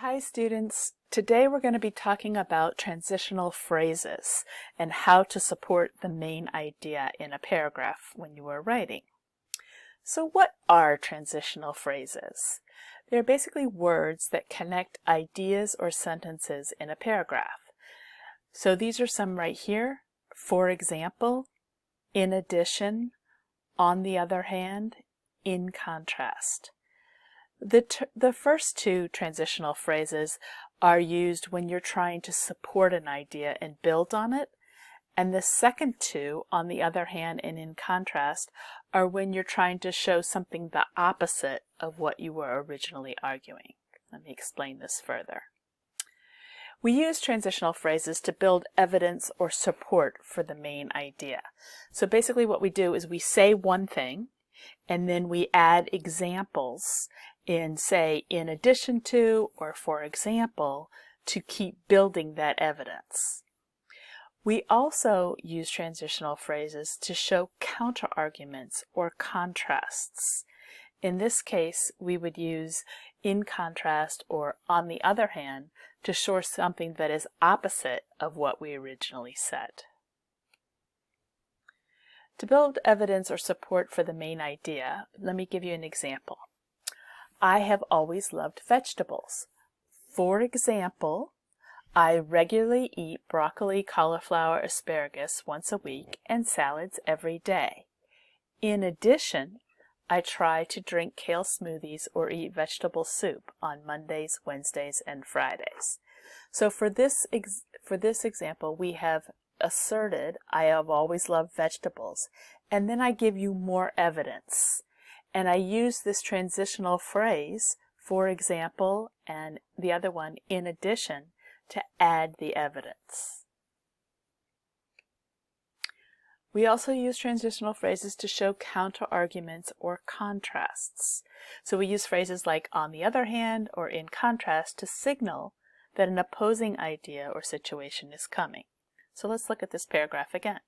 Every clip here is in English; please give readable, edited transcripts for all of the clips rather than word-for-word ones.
Hi students, today we're going to be talking about transitional phrases and how to support the main idea in a paragraph when you are writing. So what are transitional phrases? They're basically words that connect ideas or sentences in a paragraph. So these are some right here. For example, in addition, on the other hand, in contrast. The first two transitional phrases are used when you're trying to support an idea and build on it, and the second two, on the other hand and in contrast, are when you're trying to show something the opposite of what you were originally arguing. Let me explain this further. We use transitional phrases to build evidence or support for the main idea. So basically what we do is we say one thing, and then we add examples in, say, in addition to, or for example, to keep building that evidence. We also use transitional phrases to show counterarguments or contrasts. In this case, we would use in contrast or on the other hand to show something that is opposite of what we originally said. To build evidence or support for the main idea, let me give you an example. I have always loved vegetables. For example, I regularly eat broccoli, cauliflower, asparagus once a week and salads every day. In addition, I try to drink kale smoothies or eat vegetable soup on Mondays, Wednesdays, and Fridays. So for this example, we have asserted, I have always loved vegetables, and then I give you more evidence. And I use this transitional phrase, for example, and the other one, in addition, to add the evidence. We also use transitional phrases to show counterarguments or contrasts. So we use phrases like on the other hand or in contrast to signal that an opposing idea or situation is coming. So let's look at this paragraph again.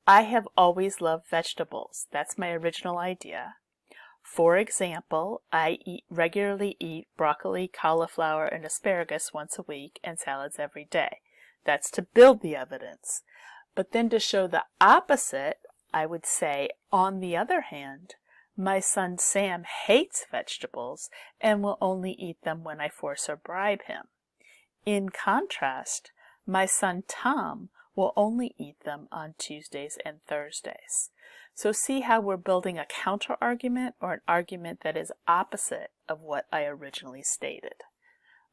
I have always loved vegetables. That's my original idea. For example, I regularly eat broccoli, cauliflower, and asparagus once a week and salads every day. That's to build the evidence. But then to show the opposite, I would say, on the other hand, my son Sam hates vegetables and will only eat them when I force or bribe him. In contrast, my son Tom will only eat them on Tuesdays and Thursdays. So see how we're building a counter-argument or an argument that is opposite of what I originally stated.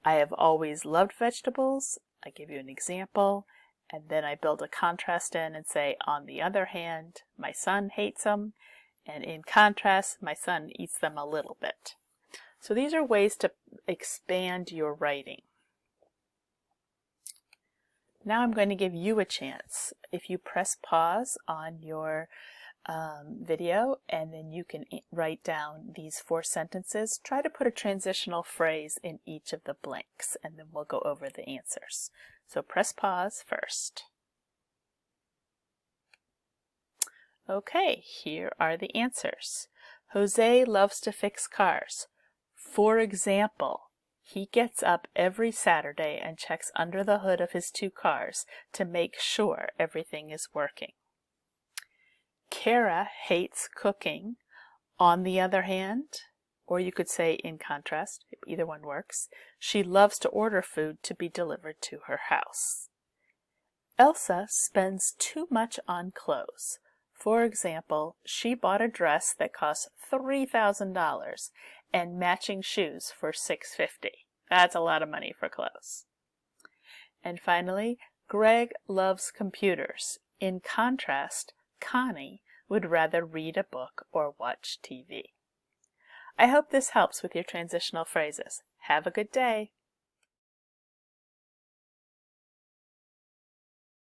I have always loved vegetables. I give you an example, and then I build a contrast in and say, on the other hand, my son hates them, and in contrast, my son eats them a little bit. So these are ways to expand your writing. Now I'm going to give you a chance. If you press pause on your video and then you can write down these 4 sentences, try to put a transitional phrase in each of the blanks and then we'll go over the answers. So press pause first. Okay, here are the answers. Jose loves to fix cars. For example, he gets up every Saturday and checks under the hood of his 2 cars to make sure everything is working. Kara hates cooking. On the other hand, or you could say in contrast, either one works, she loves to order food to be delivered to her house. Elsa spends too much on clothes. For example, she bought a dress that cost $3,000 and matching shoes for $650. That's a lot of money for clothes. And finally, Greg loves computers. In contrast, Connie would rather read a book or watch TV. I hope this helps with your transitional phrases. Have a good day.